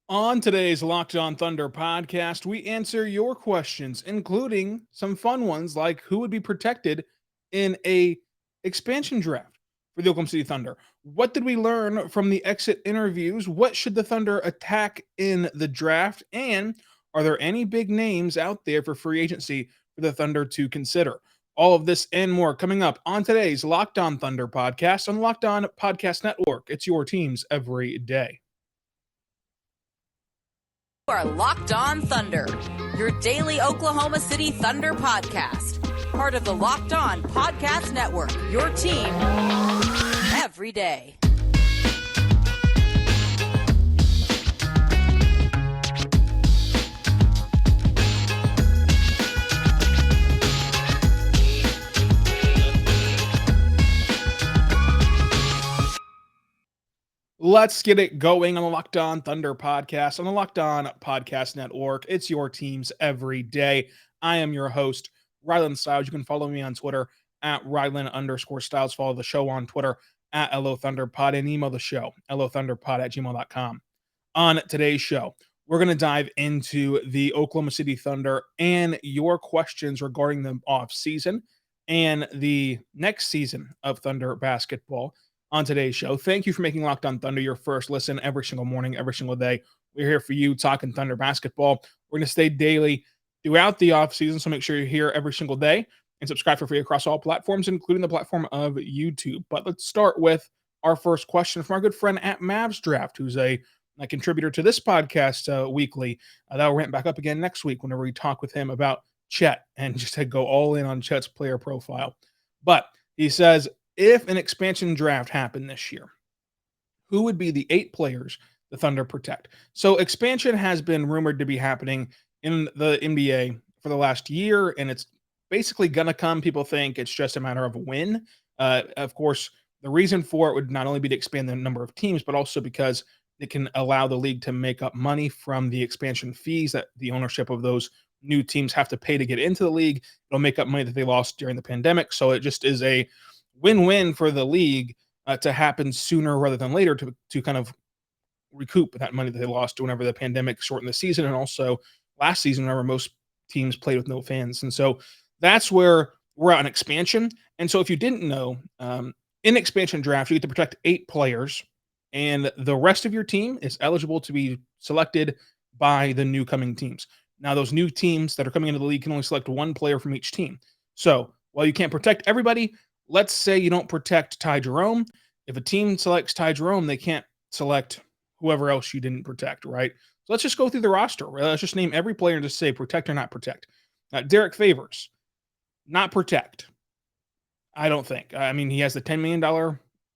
On today's Locked On Thunder podcast, we answer your questions, including some fun ones like who would be protected in a expansion draft for the Oklahoma City Thunder. What did we learn from the exit interviews? What should the Thunder attack in the draft? And are there any big names out there for free agency for the Thunder to consider? All of this and more coming up on today's Locked On Thunder podcast on the Locked On Podcast Network. It's your teams every day. You are Locked On Thunder, your daily Oklahoma City Thunder podcast. Part of the Locked On Podcast Network, your team every day. Let's get it going on the Locked On Thunder podcast on the Locked On Podcast Network. It's your teams every day. I am your host, Rylan Stiles. You can follow me on Twitter at Rylan_Stiles. Follow the show on Twitter at LOThunderPod and email the show, LOThunderPod@gmail.com. On today's show, we're going to dive into the Oklahoma City Thunder and your questions regarding the offseason and the next season of Thunder basketball. On today's show, thank you for making Locked On Thunder your first listen every single morning, every single day. We're here for you talking Thunder basketball. We're going to stay daily throughout the offseason, so make sure you're here every single day and subscribe for free across all platforms, including the platform of YouTube. But let's start with our first question from our good friend at Mavs Draft, who's a contributor to this podcast weekly. That'll ramp back up again next week whenever we talk with him about Chet and just to go all in on Chet's player profile. But he says, if an expansion draft happened this year, who would be the 8 players the Thunder protect? So expansion has been rumored to be happening in the NBA for the last year, and it's basically going to come. People think it's just a matter of when. Of course, the reason for it would not only be to expand the number of teams, but also because it can allow the league to make up money from the expansion fees that the ownership of those new teams have to pay to get into the league. It'll make up money that they lost during the pandemic. So it just is a win-win for the league to happen sooner rather than later to kind of recoup that money that they lost whenever the pandemic shortened the season, and also last season whenever most teams played with no fans. And so that's where we're at in expansion. And so if you didn't know, in expansion draft, you get to protect 8 players, and the rest of your team is eligible to be selected by the new coming teams. Now, those new teams that are coming into the league can only select 1 player from each team. So while you can't protect everybody, let's say you don't protect Ty Jerome. If a team selects Ty Jerome, they can't select whoever else you didn't protect, right? So let's just go through the roster. Let's just name every player and just say protect or not protect. Derek Favors, not protect. I don't think. I mean, he has the $10 million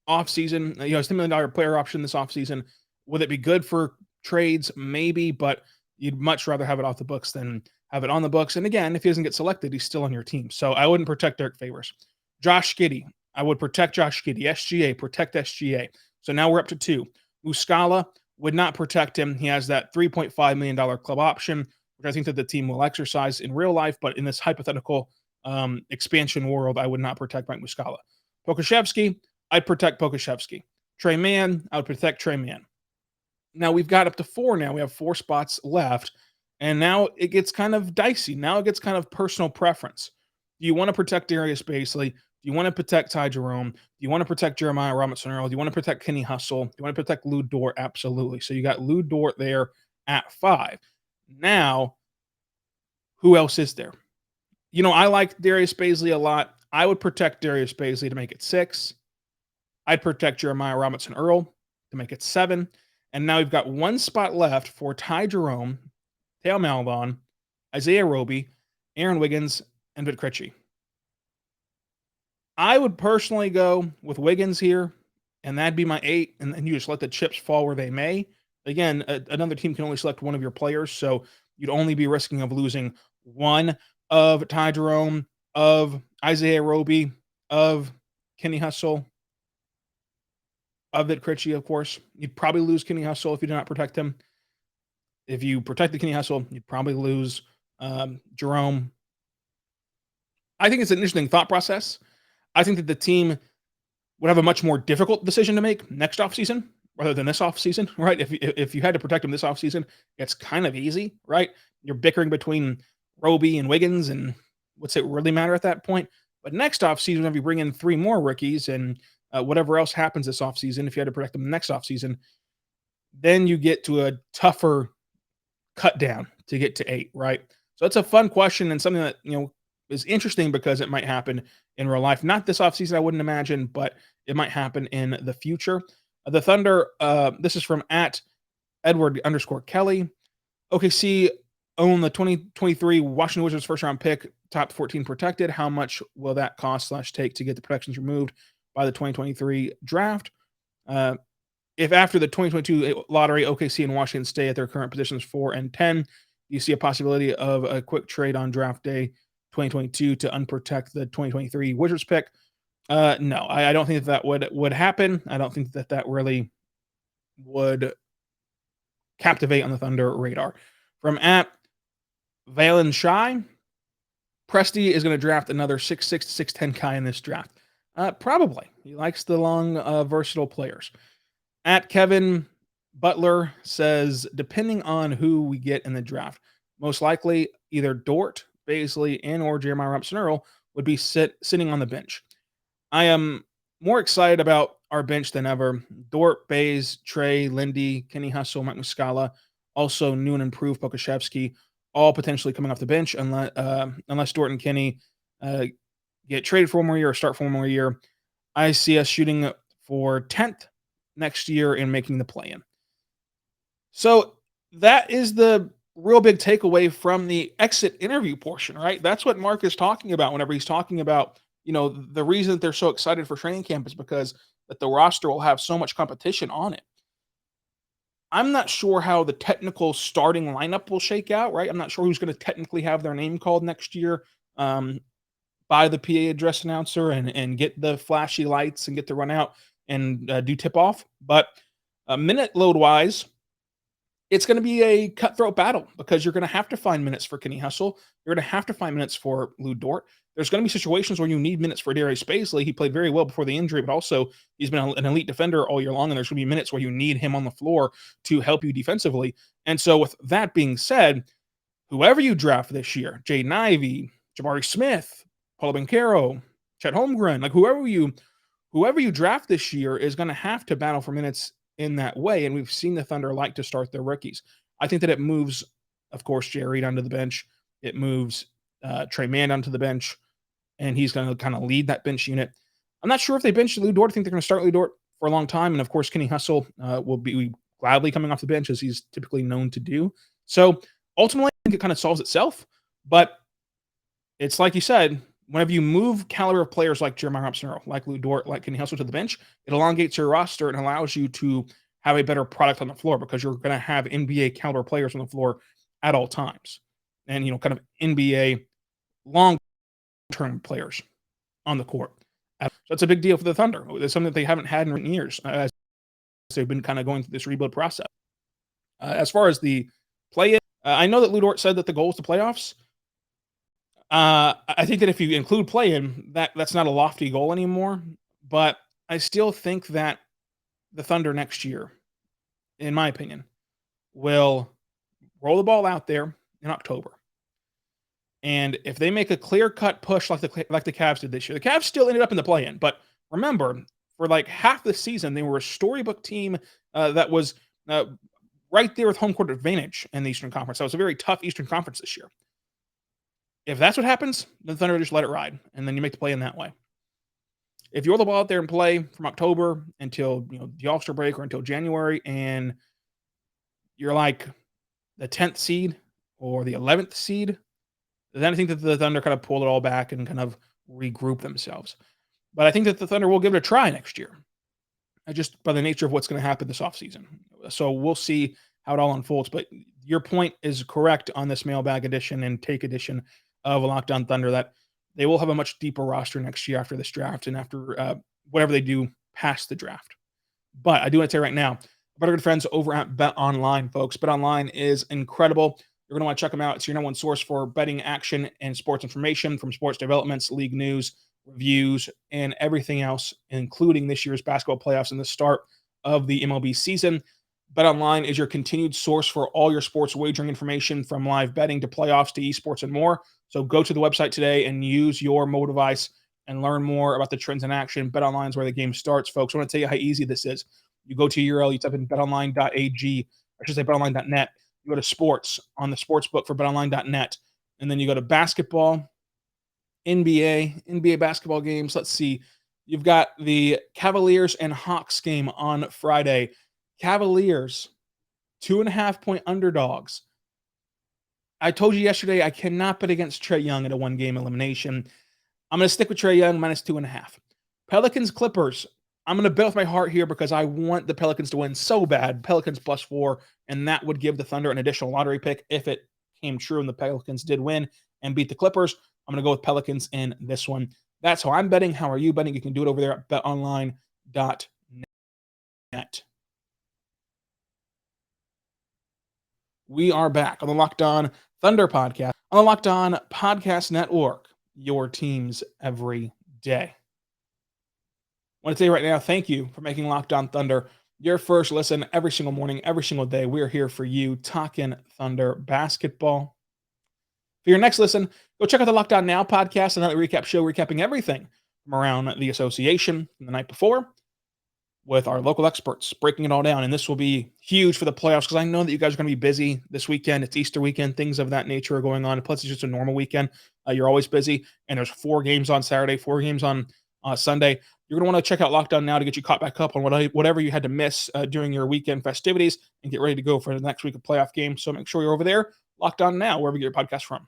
offseason. He has $10 million player option this offseason. Would it be good for trades? Maybe, but you'd much rather have it off the books than have it on the books. And again, if he doesn't get selected, he's still on your team. So I wouldn't protect Derek Favors. Josh Giddey, I would protect Josh Giddey. SGA, protect SGA. So now we're up to 2. Muscala would not protect him. He has that $3.5 million club option, which I think that the team will exercise in real life. But in this hypothetical expansion world, I would not protect Mike Muscala. Pokusevski, I'd protect Pokusevski. Trey Mann, I would protect Trey Mann. Now we've got up to 4 now. We have 4 spots left. And now it gets kind of dicey. Now it gets kind of personal preference. Do you want to protect Darius Bazley? Do you want to protect Ty Jerome? Do you want to protect Jeremiah Robinson-Earl? Do you want to protect Kenny Hustle? Do you want to protect Lou Dort? Absolutely. So you got Lou Dort there at 5. Now, who else is there? You know, I like Darius Bazley a lot. I would protect Darius Bazley to make it 6. I'd protect Jeremiah Robinson-Earl to make it 7. And now we've got 1 spot left for Ty Jerome, Theo Maledon, Isaiah Roby, Aaron Wiggins, and Vit Krejci. I would personally go with Wiggins here, and that'd be my 8, and then you just let the chips fall where they may. Again, another team can only select 1 of your players, so you'd only be risking of losing 1 of Ty Jerome, of Isaiah Roby, of Kenny Hustle, of Vit Krejci, of course. You'd probably lose Kenny Hustle if you do not protect him. If you protect the Kenny Hustle, you'd probably lose Jerome. I think it's an interesting thought process. I think that the team would have a much more difficult decision to make next offseason rather than this offseason, right? If you had to protect him this offseason, it's kind of easy, right? You're bickering between Roby and Wiggins, and what's it really matter at that point? But next offseason, if you bring in 3 more rookies and whatever else happens this offseason, if you had to protect them next offseason, then you get to a tougher cut down to get to 8, right? So it's a fun question and something that, is interesting because it might happen in real life. Not this offseason, I wouldn't imagine, but it might happen in the future. The Thunder, this is from at Edward_Kelly. OKC own the 2023 Washington Wizards first round pick, top 14 protected. How much will that cost / take to get the protections removed by the 2023 draft? If after the 2022 lottery, OKC and Washington stay at their current positions 4 and 10, you see a possibility of a quick trade on draft day 2022 to unprotect the 2023 Wizards pick. No, I don't think that would happen. I don't think that really would captivate on the Thunder radar. From at Valen Shy, Presti is going to draft another 6'6" to 6'10" guy in this draft. Probably. He likes the long, versatile players. At Kevin Butler says, depending on who we get in the draft, most likely either Dort, Baisley, and or Jeremiah Robinson-Earl would be sitting on the bench. I am more excited about our bench than ever. Dort, Bays, Trey, Lindy, Kenny Hustle, Mike Muscala, also new and improved Pokusevski, all potentially coming off the bench unless Dort and Kenny get traded for one more year or start for one more year. I see us shooting for 10th next year and making the play-in. So that is the real big takeaway from the exit interview portion, right? That's what Mark is talking about whenever he's talking about, the reason that they're so excited for training camp is because that the roster will have so much competition on it. I'm not sure how the technical starting lineup will shake out, right? I'm not sure who's going to technically have their name called next year by the PA address announcer and get the flashy lights and get to run out and do tip-off. But minute load-wise, it's going to be a cutthroat battle because you're going to have to find minutes for Kenny Hustle. You're going to have to find minutes for Lou Dort. There's going to be situations where you need minutes for Darius Baisley. He played very well before the injury, but also he's been an elite defender all year long, and there's going to be minutes where you need him on the floor to help you defensively. And so with that being said, whoever you draft this year, Jaden Ivey, Jabari Smith, Paulo Banchero, Chet Holmgren, like whoever you draft this year is going to have to battle for minutes in that way. And we've seen the Thunder like to start their rookies. I think that it moves, of course, Jerry onto the bench. It moves Trey Mann onto the bench, and he's going to kind of lead that bench unit. I'm not sure if they bench Lou Dort. I think they're going to start Lou Dort for a long time. And of course, Kenny Hustle will be gladly coming off the bench as he's typically known to do. So ultimately, I think it kind of solves itself. But it's like you said, whenever you move caliber of players like Jeremiah Robinson-Earl, like Lou Dort, like Kenny Hustle to the bench, it elongates your roster and allows you to have a better product on the floor because you're going to have NBA caliber players on the floor at all times. And, kind of NBA long-term players on the court. So that's a big deal for the Thunder. It's something that they haven't had in recent years as they've been kind of going through this rebuild process. As far as the play-in, I know that Lou Dort said that the goal is the playoffs. I think that if you include play-in, that's not a lofty goal anymore. But I still think that the Thunder next year, in my opinion, will roll the ball out there in October. And if they make a clear-cut push like the Cavs did this year, the Cavs still ended up in the play-in. But remember, for like half the season, they were a storybook team that was right there with home court advantage in the Eastern Conference. That was a very tough Eastern Conference this year. If that's what happens, then the Thunder just let it ride, and then you make the play in that way. If you roll the ball out there and play from October until the All-Star break or until January, and you're like the 10th seed or the 11th seed, then I think that the Thunder kind of pull it all back and kind of regroup themselves. But I think that the Thunder will give it a try next year, just by the nature of what's going to happen this offseason. So we'll see how it all unfolds. But your point is correct on this mailbag edition and take edition of Locked On Thunder, that they will have a much deeper roster next year after this draft and after whatever they do past the draft. But I do want to say right now, our good friends over at BetOnline, folks. BetOnline is incredible. You're going to want to check them out. It's your number one source for betting action and sports information, from sports developments, league news, reviews, and everything else, including this year's basketball playoffs and the start of the MLB season. BetOnline is your continued source for all your sports wagering information, from live betting to playoffs to esports and more. So go to the website today and use your mobile device and learn more about the trends in action. BetOnline is where the game starts, folks. I want to tell you how easy this is. You go to URL, you type in betonline.ag, I should say betonline.net. You go to sports on the sports book for betonline.net, and then you go to basketball, NBA basketball games. Let's see. You've got the Cavaliers and Hawks game on Friday. Cavaliers, 2.5-point underdogs. I told you yesterday I cannot bet against Trae Young at a one-game elimination. I'm going to stick with Trae Young minus 2.5. Pelicans Clippers. I'm going to bet with my heart here because I want the Pelicans to win so bad. Pelicans +4, and that would give the Thunder an additional lottery pick if it came true and the Pelicans did win and beat the Clippers. I'm going to go with Pelicans in this one. That's how I'm betting. How are you betting? You can do it over there at betonline.net. We are back on the Locked On Thunder podcast on the Locked On Podcast Network, your teams every day. I want to tell you right now, thank you for making Locked On Thunder your first listen every single morning, every single day. We're here for you talking Thunder basketball. For your next listen, go check out the Locked On Now podcast, another recap show recapping everything from around the association from the night before with our local experts, breaking it all down. And this will be huge for the playoffs because I know that you guys are going to be busy this weekend. It's Easter weekend. Things of that nature are going on. Plus, it's just a normal weekend. You're always busy. And there's 4 games on Saturday, 4 games on Sunday. You're going to want to check out Locked On Now to get you caught back up on whatever you had to miss during your weekend festivities and get ready to go for the next week of playoff games. So make sure you're over there, Locked On Now, wherever you get your podcast from.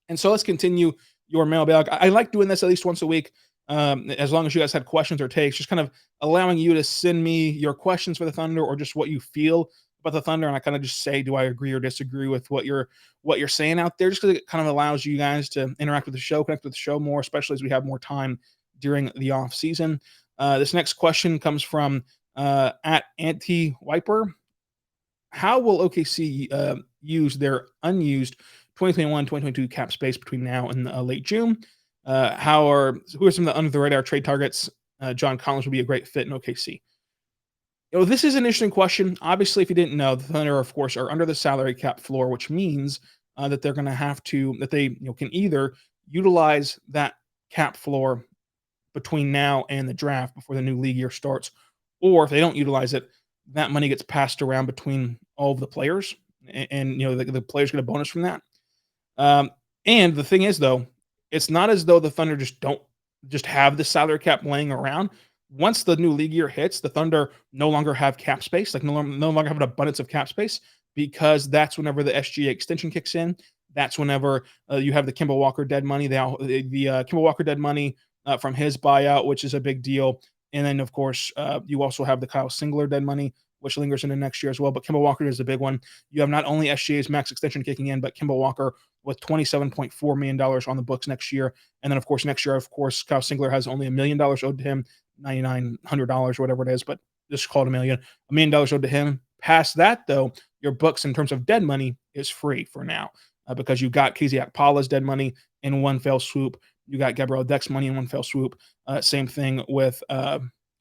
And so let's continue your mailbag. I like doing this at least once a week. As long as you guys had questions or takes, just kind of allowing you to send me your questions for the Thunder or just what you feel about the Thunder, and I kind of just say, do I agree or disagree with what you're saying out there? Just because it kind of allows you guys to interact with the show, connect with the show more, especially as we have more time during the off season. This next question comes from at Anti-Wiper. How will OKC use their unused 2021-2022 cap space between now and late June? Who are some of the under the radar trade targets? John Collins would be a great fit in OKC. This is an interesting question. Obviously, if you didn't know, the Thunder, of course, are under the salary cap floor, which means that they're going to have to can either utilize that cap floor between now and the draft before the new league year starts, or if they don't utilize it, that money gets passed around between all of the players, and the players get a bonus from that. And the thing is, though, it's not as though the Thunder don't have the salary cap laying around. Once the new league year hits, the Thunder no longer have cap space, no longer have an abundance of cap space, because that's whenever the SGA extension kicks in. That's whenever you have the Kemba Walker dead money, the Kemba Walker dead money from his buyout, which is a big deal. And then, of course, you also have the Kyle Singler dead money, which lingers into next year as well. But Kemba Walker is a big one. You have not only SGA's max extension kicking in, but Kemba Walker with $27.4 million on the books next year. And then, of course, next year, Kyle Singler has only $1 million owed to him, $9,900 or whatever it is, but just call it $1 million owed to him. Past that, though, your books in terms of dead money is free for now because you got KZ Okpala's dead money in one fell swoop. You got Gabriel Deck's money in one fell swoop. Same thing with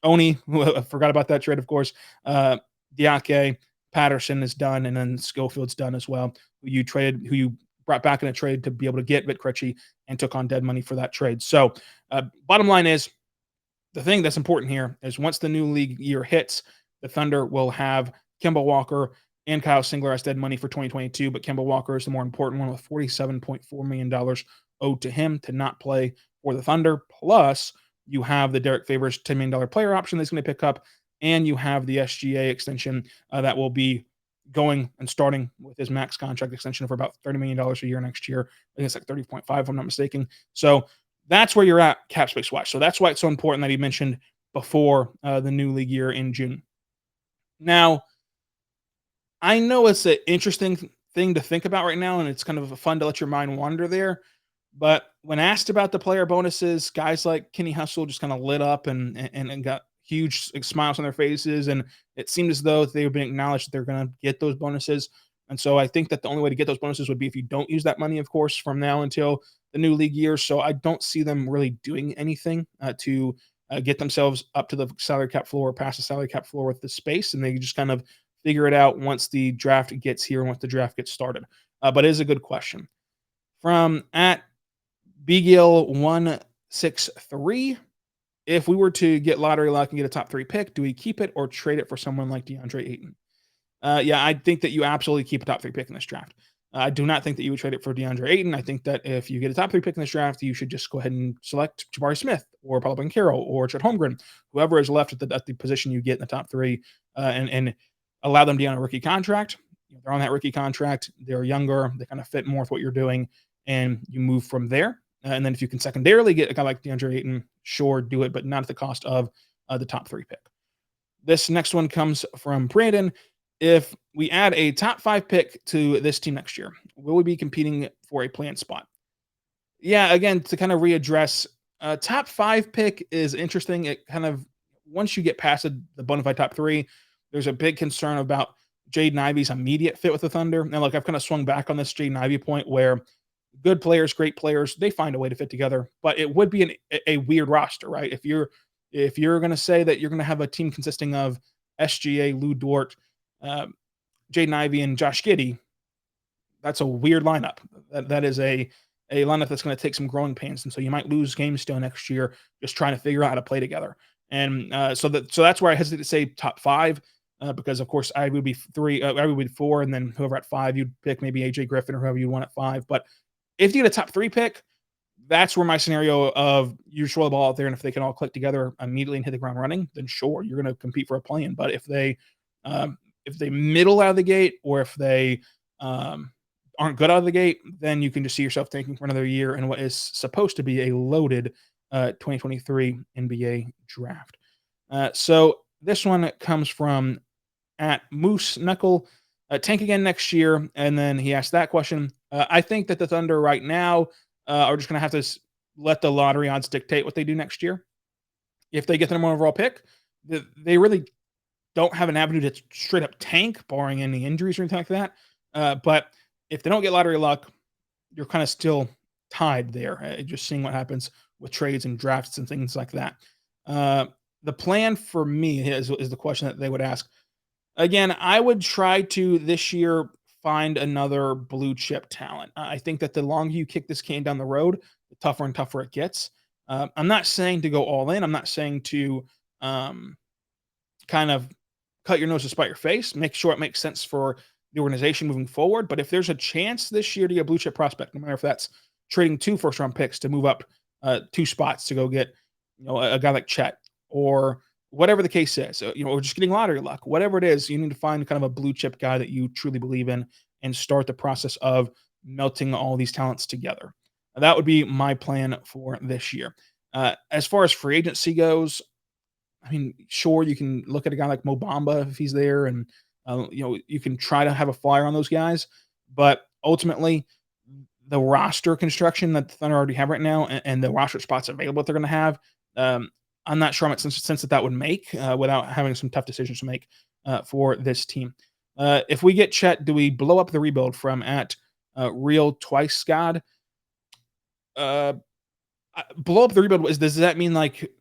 Oni. I forgot about that trade, of course. Diake, Patterson is done, and then Schofield's done as well, who you brought back in a trade to be able to get Vit Krejci and took on dead money for that trade. So bottom line is, the thing that's important here is once the new league year hits, the Thunder will have Kemba Walker and Kyle Singler as dead money for 2022, but Kemba Walker is the more important one with $47.4 million owed to him to not play for the Thunder. Plus, you have the Derek Favors $10 million player option that's going to pick up, and you have the SGA extension that will be going and starting with his max contract extension for about $30 million a year next year. I think it's like 30.5, if I'm not mistaken. So that's where you're at cap space wise. So that's why it's so important that he mentioned before the new league year in June. Now, I know it's an interesting thing to think about right now, and it's kind of fun to let your mind wander there. But when asked about the player bonuses, guys like Kenny Hustle just kind of lit up and got huge smiles on their faces. And it seemed as though they've been acknowledged that they're going to get those bonuses. And so I think that the only way to get those bonuses would be if you don't use that money, of course, from now until the new league year. So I don't see them really doing anything to get themselves up to the salary cap floor, past the salary cap floor with the space, and they just kind of figure it out once the draft gets here and once the draft gets started. But it is a good question. From at BGill163, if we were to get lottery luck and get a top 3 pick, do we keep it or trade it for someone like DeAndre Ayton? Yeah, I think that you absolutely keep a top 3 pick in this draft. I do not think that you would trade it for DeAndre Ayton. I think that if you get a top 3 pick in this draft, you should just go ahead and select Jabari Smith or Paolo Banchero or Chet Holmgren, whoever is left at the position you get in the top 3, and allow them to be on a rookie contract. They're on that rookie contract. They're younger. They kind of fit more with what you're doing, and you move from there. And then if you can secondarily get a guy like DeAndre Ayton, sure, do it, but not at the cost of the top 3 pick. This next one comes from Brandon. If we add a top 5 pick to this team next year, will we be competing for a play-in spot? Yeah, again, to kind of readdress, top 5 pick is interesting. It kind of, once you get past the bona fide top 3, there's a big concern about Jaden Ivey's immediate fit with the Thunder. Now, look, I've kind of swung back on this Jaden Ivey point where good players, great players, they find a way to fit together, but it would be a weird roster, right? If you're going to say that you're going to have a team consisting of SGA, Lou Dort, Jaden Ivey, and Josh Giddey, that's a weird lineup. That is a lineup that's going to take some growing pains, and so you might lose games still next year just trying to figure out how to play together. And so that's where I hesitate to say top 5, because of course I would be 3, I would be 4, and then whoever at 5 you'd pick maybe AJ Griffin or whoever you want at 5. But if you get a top 3 pick, that's where my scenario of you throw the ball out there, and if they can all click together immediately and hit the ground running, then sure, you're going to compete for a play-in. But if they middle out of the gate, or if they aren't good out of the gate, then you can just see yourself tanking for another year in what is supposed to be a loaded 2023 NBA draft. So this one comes from at Moose Knuckle. Tank again next year, and then he asked that question. I think that the Thunder right now are just going to have to let the lottery odds dictate what they do next year. If they get the number 1 overall pick, they really don't have an avenue to straight up tank, barring any injuries or anything like that. But if they don't get lottery luck, you're kind of still tied there. Just seeing what happens with trades and drafts and things like that. The plan for me is the question that they would ask. Again, I would try to this year find another blue chip talent. I think that the longer you kick this can down the road, the tougher and tougher it gets. I'm not saying to go all in. I'm not saying to kind of cut your nose to spite your face. Make sure it makes sense for the organization moving forward. But if there's a chance this year to get a blue chip prospect, no matter if that's trading 2 first-round picks to move up 2 spots to go get a guy like Chet, or whatever the case is, or just getting lottery luck, whatever it is, you need to find kind of a blue chip guy that you truly believe in and start the process of melting all these talents together. That would be my plan for this year. As far as free agency goes, I mean, sure, you can look at a guy like Mo Bamba if he's there, and you can try to have a flyer on those guys, but ultimately the roster construction that the Thunder already have right now and the roster spots available that they're going to have, I'm not sure how much sense that would make without having some tough decisions to make for this team. If we get Chet, do we blow up the rebuild from at Real Twice God? Blow up the rebuild, does that mean like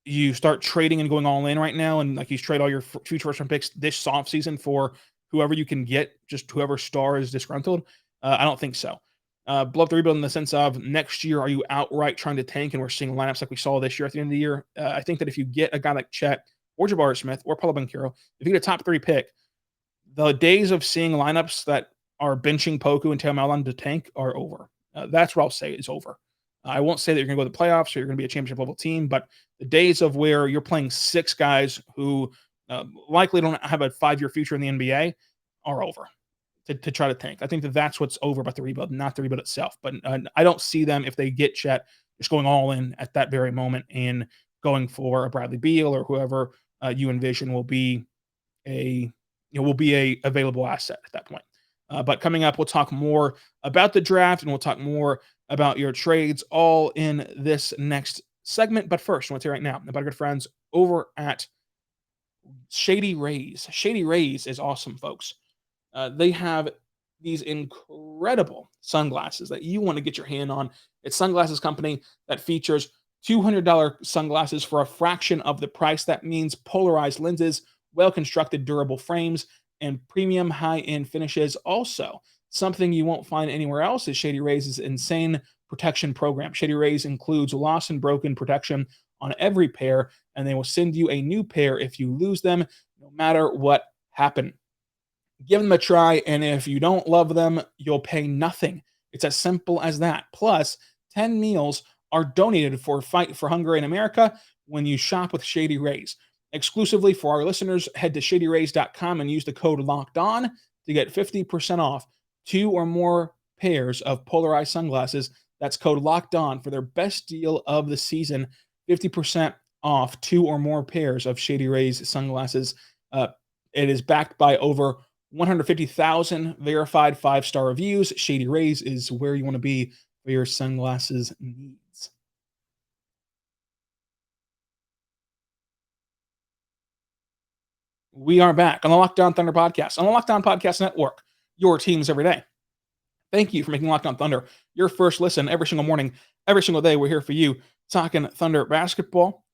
you start trading and going all in right now, and like you trade all your future first round picks this offseason for whoever you can get, just whoever star is disgruntled? I don't think so. Blow up the rebuild in the sense of next year, are you outright trying to tank? And we're seeing lineups like we saw this year at the end of the year. I think that if you get a guy like Chet or Jabari Smith or Paolo Banchero, if you get a top 3 pick, the days of seeing lineups that are benching Poku and Teo Maledon to tank are over. That's what I'll say is over. I won't say that you're going to go to the playoffs or you're going to be a championship level team, but the days of where you're playing 6 guys who likely don't have a 5-year future in the NBA are over. To try to tank. I think that's what's over about the rebuild, not the rebuild itself. But I don't see them, if they get Chet, just going all in at that very moment and going for a Bradley Beal or whoever you envision will be a available asset at that point. But coming up, we'll talk more about the draft and we'll talk more about your trades all in this next segment. But first, I want to tell you right now about our good friends over at Shady Rays. Shady Rays is awesome, folks. They have these incredible sunglasses that you want to get your hand on. It's a sunglasses company that features $200 sunglasses for a fraction of the price. That means polarized lenses, well-constructed durable frames, and premium high-end finishes. Also, something you won't find anywhere else is Shady Rays' insane protection program. Shady Rays includes lost and broken protection on every pair, and they will send you a new pair if you lose them, no matter what happened. Give them a try, and if you don't love them, you'll pay nothing. It's as simple as that. Plus, 10 meals are donated for Fight for Hunger in America when you shop with Shady Rays. Exclusively for our listeners, head to shadyrays.com and use the code LOCKEDON to get 50% off 2 or more pairs of polarized sunglasses. That's code LOCKEDON for their best deal of the season, 50% off 2 or more pairs of Shady Rays sunglasses. It is backed by over 150,000 verified 5-star reviews. Shady Rays is where you want to be for your sunglasses needs. We are back on the Locked On Thunder podcast, on the Locked On Podcast Network, your teams every day. Thank you for making Locked On Thunder your first listen every single morning, every single day. We're here for you talking Thunder basketball.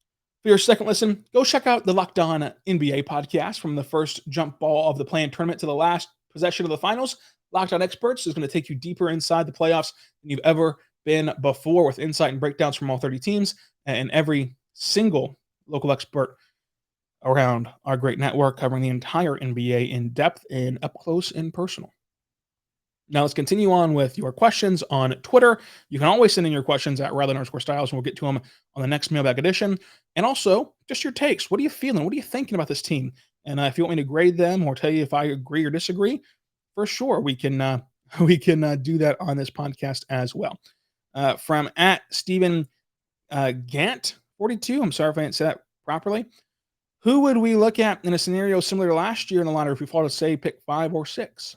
For your second listen, go check out the Locked On NBA podcast from the first jump ball of the play-in tournament to the last possession of the finals. Locked On Experts is going to take you deeper inside the playoffs than you've ever been before, with insight and breakdowns from all 30 teams and every single local expert around our great network, covering the entire NBA in depth and up close and personal. Now let's continue on with your questions on Twitter. You can always send in your questions at Riley_Styles, and we'll get to them on the next Mailbag edition. And also, just your takes. What are you feeling? What are you thinking about this team? And if you want me to grade them or tell you if I agree or disagree, for sure we can do that on this podcast as well. From at Stephen Gant 42. I'm sorry if I didn't say that properly. Who would we look at in a scenario similar to last year in the lottery if we fall to, say, pick 5 or 6?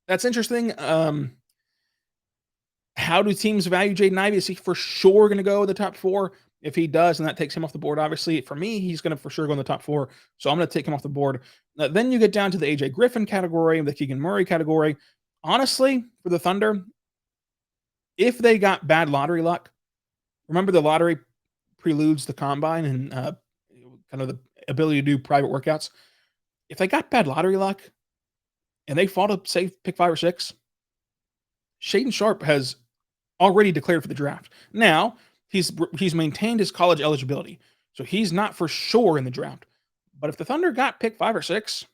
That's interesting. How do teams value Jaden Ivey? Is he for sure going to go in the top 4? If he does, and that takes him off the board, obviously, for me, he's going to for sure go in the top 4. So I'm going to take him off the board. Then you get down to the AJ Griffin category, the Keegan Murray category. Honestly, for the Thunder, if they got bad lottery luck, remember the lottery preludes the combine and kind of the ability to do private workouts. If they got bad lottery luck and they fall to, say, pick 5 or 6, Shadeon Sharpe has already declared for the draft. Now, he's maintained his college eligibility, so he's not for sure in the draft. But if the Thunder got pick 5 or 6,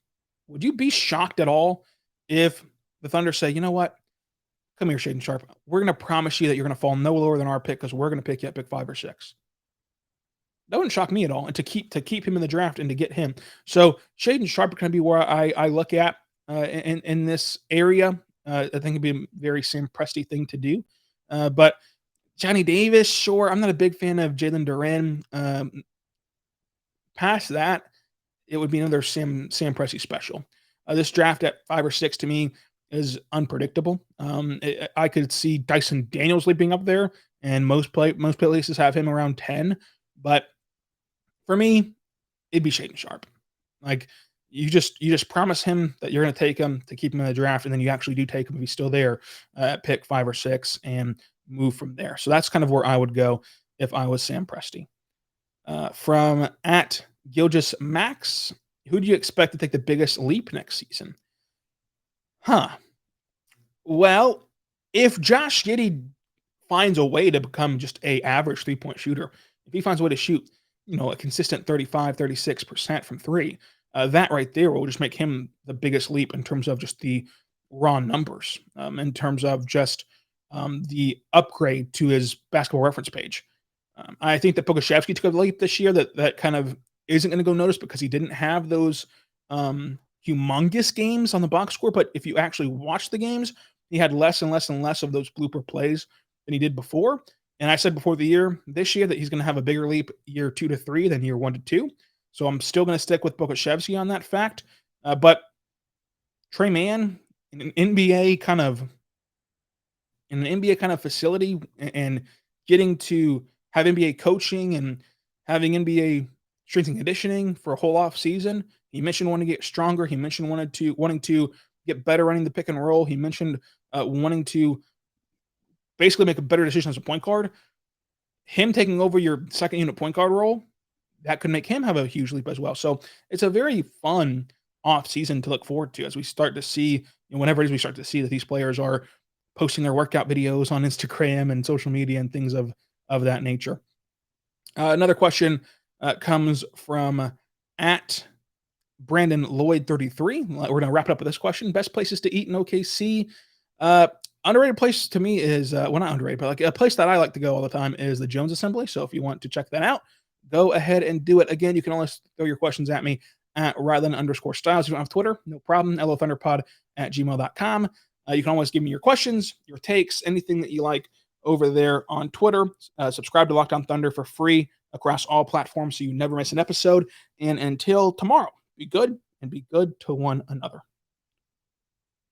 would you be shocked at all if the Thunder say, you know what, come here, Shadeon Sharpe, we're going to promise you that you're going to fall no lower than our pick because we're going to pick you at pick 5 or 6? That wouldn't shock me at all, and to keep him in the draft and to get him. So Shadeon Sharpe is going to be where I look at in this area. I think it'd be a very Sam Presti thing to do. But Johnny Davis, sure. I'm not a big fan of Jalen Duren. Past that, it would be another Sam Presti special. This draft at 5 or 6 to me is unpredictable. I could see Dyson Daniels leaping up there, and most places have him around 10. But for me, it'd be Shadeon Sharpe. Like, you just promise him that you're going to take him to keep him in the draft, and then you actually do take him if he's still there at pick 5 or 6 and move from there. So that's kind of where I would go if I was Sam Presti. From at Gilgeous Max, who do you expect to take the biggest leap next season? Well, if Josh Giddey finds a way to become just a average 3-point shooter, if he finds a way to shoot, a consistent 35, 36% from 3, that right there will just make him the biggest leap in terms of just the raw numbers, in terms of just the upgrade to his basketball reference page. I think that Pokusevski took a leap this year that kind of isn't going to go noticed because he didn't have those humongous games on the box score. But if you actually watch the games, he had less and less and less of those blooper plays than he did before. And I said before this year that he's going to have a bigger leap year 2 to 3 than year 1 to 2. So I'm still going to stick with Pokusevski on that fact. But Trey Mann, in an NBA kind of facility, and getting to have NBA coaching and having NBA strength and conditioning for a whole off season. He mentioned wanting to get stronger. He mentioned wanting to get better running the pick and roll. He mentioned wanting to basically make a better decision as a point guard. him taking over your second unit point guard role, that could make him have a huge leap as well. So it's a very fun off season to look forward to as we start to see, whenever it is we start to see that these players are posting their workout videos on Instagram and social media and things of that nature. Another question comes from at Brandon Lloyd 33. We're going to wrap it up with this question. Best places to eat in OKC. Underrated place to me is, well, not underrated, but like a place that I like to go all the time is the Jones Assembly. So if you want to check that out, go ahead and do it. Again, you can always throw your questions at me at Ryland_Styles. If you don't have Twitter, no problem. LOThunderPod@gmail.com. You can always give me your questions, your takes, anything that you like over there on Twitter. Subscribe to Locked On Thunder for free across all platforms so you never miss an episode. And until tomorrow, be good and be good to one another.